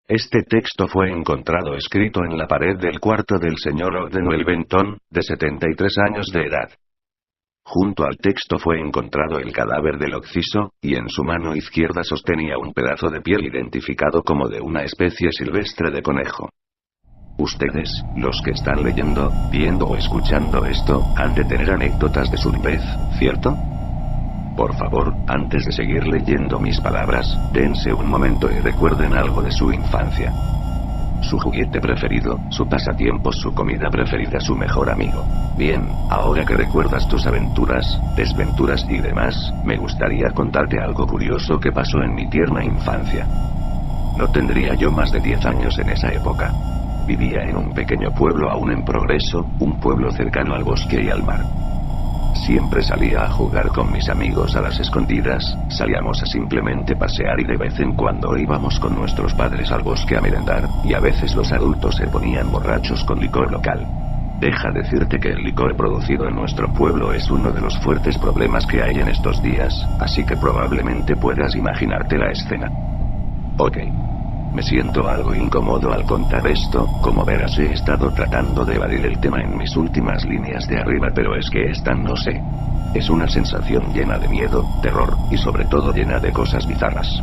Este texto fue encontrado escrito en la pared del cuarto del señor Odenwell Benton, de 73 años de edad. Junto al texto fue encontrado el cadáver del occiso, y en su mano izquierda sostenía un pedazo de piel identificado como de una especie silvestre de conejo. Ustedes, los que están leyendo, viendo o escuchando esto, han de tener anécdotas de su niñez, ¿cierto? Por favor, antes de seguir leyendo mis palabras, dense un momento y recuerden algo de su infancia. Su juguete preferido, su pasatiempo, su comida preferida, su mejor amigo. Bien, ahora que recuerdas tus aventuras, desventuras y demás, me gustaría contarte algo curioso que pasó en mi tierna infancia. No tendría yo más de 10 años en esa época. Vivía en un pequeño pueblo aún en progreso, un pueblo cercano al bosque y al mar. Siempre salía a jugar con mis amigos a las escondidas, salíamos a simplemente pasear y de vez en cuando íbamos con nuestros padres al bosque a merendar, y a veces los adultos se ponían borrachos con licor local. Deja decirte que el licor producido en nuestro pueblo es uno de los fuertes problemas que hay en estos días, así que probablemente puedas imaginarte la escena. Ok. Me siento algo incómodo al contar esto, como verás he estado tratando de evadir el tema en mis últimas líneas de arriba, pero es que esta no sé. Es una sensación llena de miedo, terror, y sobre todo llena de cosas bizarras.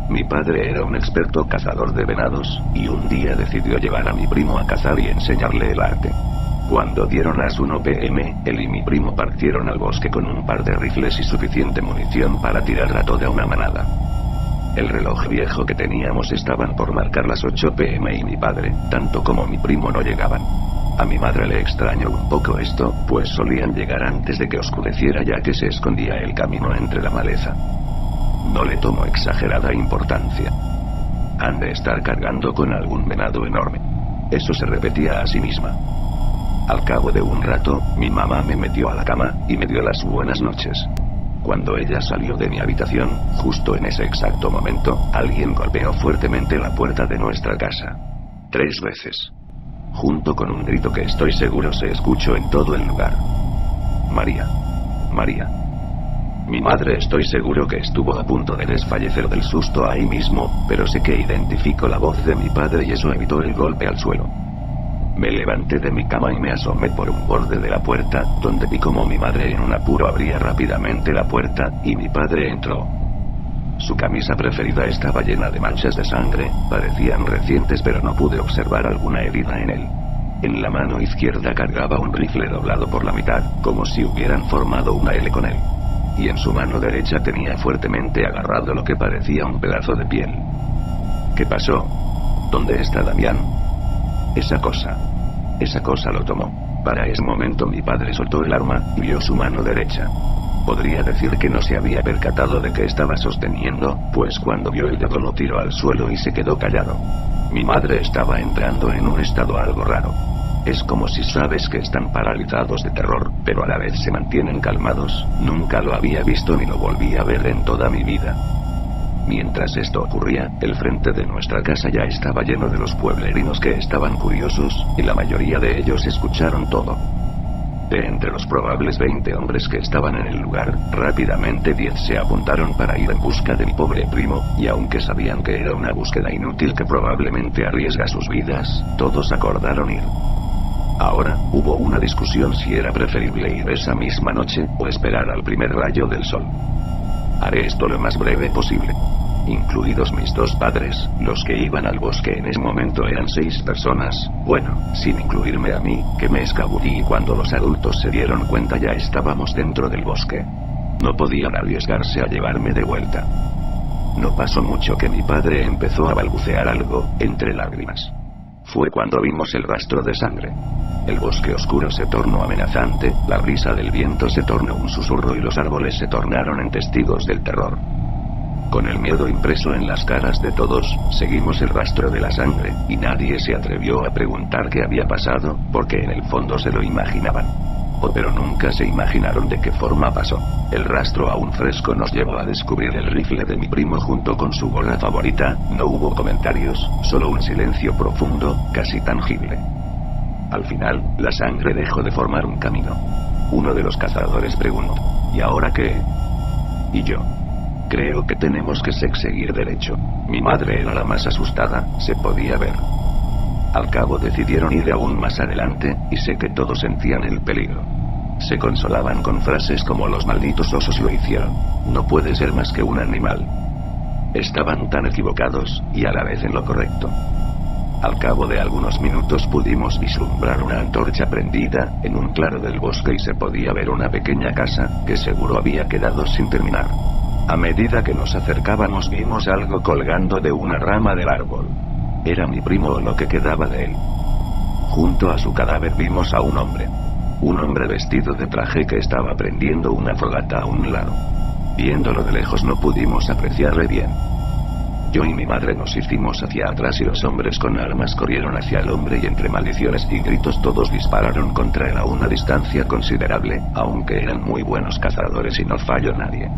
Mi padre era un experto cazador de venados, y un día decidió llevar a mi primo a cazar y enseñarle el arte. Cuando dieron las 1 p.m., él y mi primo partieron al bosque con un par de rifles y suficiente munición para tirar a toda una manada. El reloj viejo que teníamos estaban por marcar las 8 p.m. y mi padre, tanto como mi primo, no llegaban. A mi madre le extrañó un poco esto, pues solían llegar antes de que oscureciera ya que se escondía el camino entre la maleza. No le tomo exagerada importancia. Han de estar cargando con algún venado enorme. Eso se repetía a sí misma. Al cabo de un rato, mi mamá me metió a la cama, y me dio las buenas noches. Cuando ella salió de mi habitación, justo en ese exacto momento, alguien golpeó fuertemente la puerta de nuestra casa. 3 veces. Junto con un grito que estoy seguro se escuchó en todo el lugar. María. María. Mi madre estoy seguro que estuvo a punto de desfallecer del susto ahí mismo, pero sé que identifico la voz de mi padre y eso evitó el golpe al suelo. Me levanté de mi cama y me asomé por un borde de la puerta, donde vi como mi madre en un apuro abría rápidamente la puerta, y mi padre entró. Su camisa preferida estaba llena de manchas de sangre, parecían recientes pero no pude observar alguna herida en él. En la mano izquierda cargaba un rifle doblado por la mitad, como si hubieran formado una L con él. Y en su mano derecha tenía fuertemente agarrado lo que parecía un pedazo de piel. ¿Qué pasó? ¿Dónde está Damián? Esa cosa lo tomó. Para ese momento mi padre soltó el arma, y vio su mano derecha. Podría decir que no se había percatado de que estaba sosteniendo, pues cuando vio el dedo lo tiró al suelo y se quedó callado. Mi madre estaba entrando en un estado algo raro. Es como si sabes que están paralizados de terror, pero a la vez se mantienen calmados. Nunca lo había visto ni lo volví a ver en toda mi vida. Mientras esto ocurría, el frente de nuestra casa ya estaba lleno de los pueblerinos que estaban curiosos, y la mayoría de ellos escucharon todo. De entre los probables 20 hombres que estaban en el lugar, rápidamente 10 se apuntaron para ir en busca de mi pobre primo, y aunque sabían que era una búsqueda inútil que probablemente arriesga sus vidas, todos acordaron ir. Ahora, hubo una discusión si era preferible ir esa misma noche, o esperar al primer rayo del sol. Haré esto lo más breve posible. Incluidos mis 2 padres, los que iban al bosque en ese momento eran 6 personas, bueno, sin incluirme a mí, que me escabullí y cuando los adultos se dieron cuenta ya estábamos dentro del bosque. No podían arriesgarse a llevarme de vuelta. No pasó mucho que mi padre empezó a balbucear algo, entre lágrimas. Fue cuando vimos el rastro de sangre. El bosque oscuro se tornó amenazante, la brisa del viento se tornó un susurro y los árboles se tornaron en testigos del terror. Con el miedo impreso en las caras de todos, seguimos el rastro de la sangre, y nadie se atrevió a preguntar qué había pasado, porque en el fondo se lo imaginaban. Pero nunca se imaginaron de qué forma pasó. El rastro aún fresco nos llevó a descubrir el rifle de mi primo junto con su gorra favorita. No hubo comentarios, solo un silencio profundo, casi tangible. Al final, la sangre dejó de formar un camino. Uno de los cazadores preguntó: ¿y ahora qué? Y yo: Creo que tenemos que seguir derecho. Mi madre era la más asustada, se podía ver. Al cabo decidieron ir aún más adelante, y sé que todos sentían el peligro. Se consolaban con frases como los malditos osos lo hicieron. No puede ser más que un animal. Estaban tan equivocados, y a la vez en lo correcto. Al cabo de algunos minutos pudimos vislumbrar una antorcha prendida, en un claro del bosque y se podía ver una pequeña casa, que seguro había quedado sin terminar. A medida que nos acercábamos vimos algo colgando de una rama del árbol. Era mi primo o lo que quedaba de él. Junto a su cadáver vimos a un hombre. Un hombre vestido de traje que estaba prendiendo una fogata a un lado. Viéndolo de lejos no pudimos apreciarle bien. Yo y mi madre nos hicimos hacia atrás y los hombres con armas corrieron hacia el hombre y entre maldiciones y gritos todos dispararon contra él a una distancia considerable, aunque eran muy buenos cazadores y no falló nadie.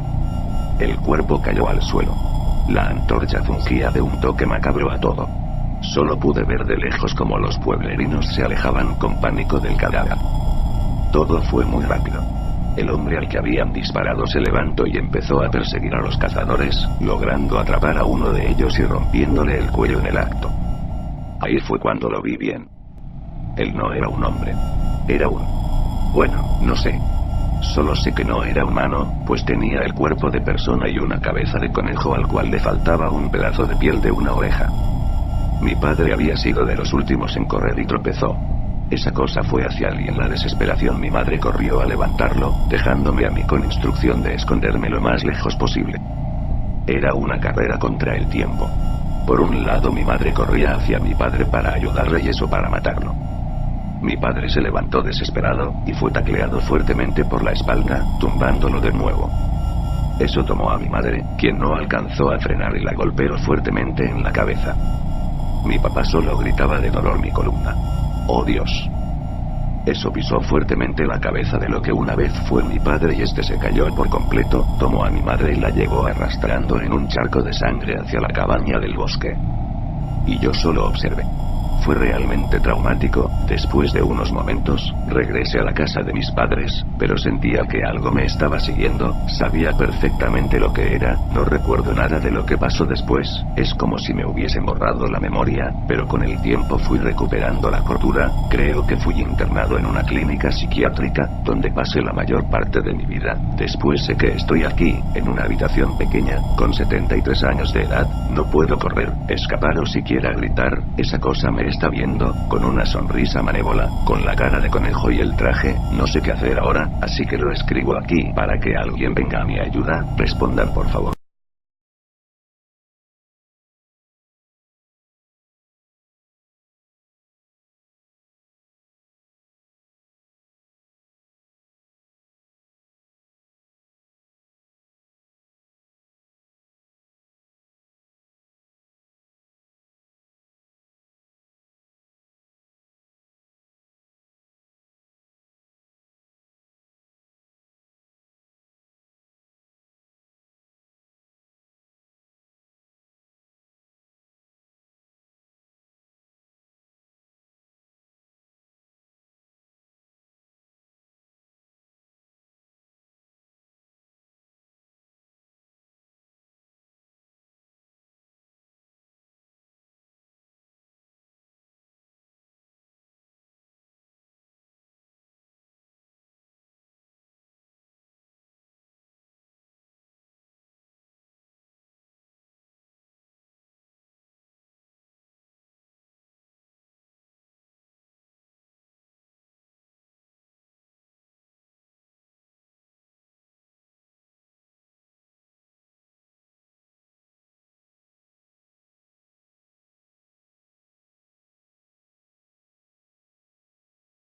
El cuerpo cayó al suelo. La antorcha fungía de un toque macabro a todo. Solo pude ver de lejos como los pueblerinos se alejaban con pánico del cadáver. Todo fue muy rápido. El hombre al que habían disparado se levantó y empezó a perseguir a los cazadores, logrando atrapar a uno de ellos y rompiéndole el cuello en el acto. Ahí fue cuando lo vi bien. Él no era un hombre. Era un... Bueno, no sé. Solo sé que no era humano, pues tenía el cuerpo de persona y una cabeza de conejo al cual le faltaba un pedazo de piel de una oreja. Mi padre había sido de los últimos en correr y tropezó. Esa cosa fue hacia él y en la desesperación mi madre corrió a levantarlo, dejándome a mí con instrucción de esconderme lo más lejos posible. Era una carrera contra el tiempo. Por un lado mi madre corría hacia mi padre para ayudarle y eso para matarlo. Mi padre se levantó desesperado, y fue tacleado fuertemente por la espalda, tumbándolo de nuevo. Eso tomó a mi madre, quien no alcanzó a frenar y la golpeó fuertemente en la cabeza. Mi papá solo gritaba de dolor mi columna. ¡Oh Dios! Eso pisó fuertemente la cabeza de lo que una vez fue mi padre y este se cayó por completo, tomó a mi madre y la llevó arrastrando en un charco de sangre hacia la cabaña del bosque. Y yo solo observé. Fue realmente traumático. Después de unos momentos, regresé a la casa de mis padres, pero sentía que algo me estaba siguiendo, sabía perfectamente lo que era, no recuerdo nada de lo que pasó después, es como si me hubiesen borrado la memoria, pero con el tiempo fui recuperando la cordura, creo que fui internado en una clínica psiquiátrica, donde pasé la mayor parte de mi vida, después sé que estoy aquí, en una habitación pequeña, con 73 años de edad, no puedo correr, escapar o siquiera gritar, esa cosa me está viendo, con una sonrisa malévola, con la cara de conejo y el traje, no sé qué hacer ahora, así que lo escribo aquí, para que alguien venga a mi ayuda, respondan por favor.